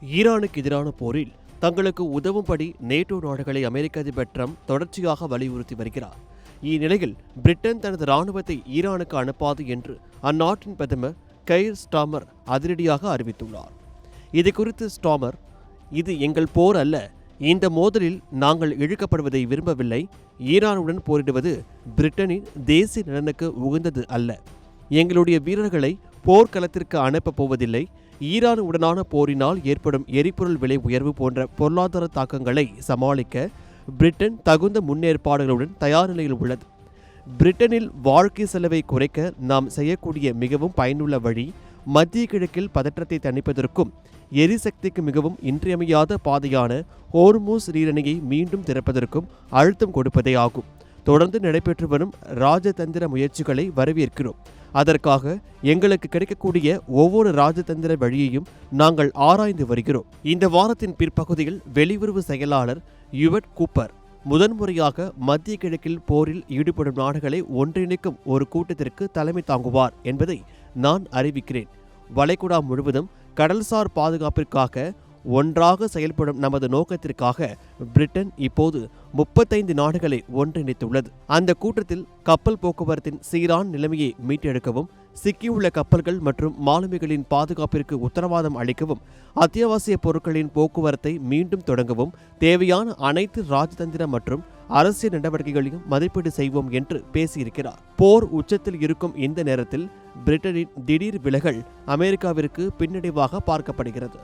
ஈரானுக்கு எதிரான போரில் தங்களுக்கு உதவும்படி நேட்டோ நாடுகளை அமெரிக்க அதிபர் ட்ரம்ப் தொடர்ச்சியாக வலியுறுத்தி வருகிறார். இந்நிலையில் பிரிட்டன் தனது ராணுவத்தை ஈரானுக்கு அனுப்பாது என்று அந்நாட்டின் பிரதமர் கெய்ர் ஸ்டார்மர் அதிரடியாக அறிவித்துள்ளார். இதுகுறித்து ஸ்டார்மர், இது எங்கள் போர் அல்ல, இந்த மோதலில் நாங்கள் இழுக்கப்படுவதை விரும்பவில்லை, ஈரானுடன் போரிடுவது பிரிட்டனின் தேசிய நலனுக்கு உகந்தது அல்ல, எங்களுடைய வீரர்களை போர்க்களத்திற்கு அனுப்பப் போவதில்லை, ஈரானுடனான போரினால் ஏற்படும் எரிபொருள் விலை உயர்வு போன்ற பொருளாதார தாக்கங்களை சமாளிக்க பிரிட்டன் தகுந்த முன்னேற்பாடுகளுடன் தயார் நிலையில் உள்ளது. பிரிட்டனில் வாழ்க்கை செலவை குறைக்க நாம் செய்யக்கூடிய மிகவும் பயனுள்ள வழி மத்திய கிழக்கில் பதற்றத்தை தணிப்பதற்கும் எரிசக்திக்கு மிகவும் இன்றியமையாத பாதையான ஹோர்மூஸ் நீரிணையை மீண்டும் திறப்பதற்கும் அழுத்தம் கொடுப்பதே ஆகும். தொடர்ந்து நடைபெற்று வரும் ராஜதந்திர முயற்சிகளை வரவேற்கிறோம். அதற்காக எங்களுக்கு கிடைக்கக்கூடிய ஒவ்வொரு ராஜதந்திர வழியையும் நாங்கள் ஆராய்ந்து வருகிறோம். இந்த வாரத்தின் பிற்பகுதியில் வெளியுறவு செயலாளர் யுவட் கூப்பர் முதன்முறையாக மத்திய கிழக்கில் போரில் ஈடுபடும் நாடுகளை ஒன்றிணைக்கும் ஒரு கூட்டத்திற்கு தலைமை தாங்குவார் என்பதை நான் அறிவிக்கிறேன். வளைகுடா முழுவதும் கடல்சார் பாதுகாப்பிற்காக ஒன்றாக செயல்படும் நமது நோக்கத்திற்காக பிரிட்டன் இப்போது 35 நாடுகளை ஒன்றிணைத்துள்ளது. அந்த கூட்டத்தில் கப்பல் போக்குவரத்தின் சீரான நிலைமையை மீட்டெடுக்கவும், சிக்கியுள்ள கப்பல்கள் மற்றும் மாலுமிகளின் பாதுகாப்பிற்கு உத்தரவாதம் அளிக்கவும், அத்தியாவசிய பொருட்களின் போக்குவரத்தை மீண்டும் தொடங்கவும் தேவையான அனைத்து ராஜதந்திர மற்றும் அரசியல் நடவடிக்கைகளையும் மதிப்பீடு செய்வோம் என்று பேசியிருக்கிறார். போர் உச்சத்தில் இருக்கும் இந்த நேரத்தில் பிரிட்டனின் திடீர் விலகல் அமெரிக்காவிற்கு பின்னடைவாக பார்க்கப்படுகிறது.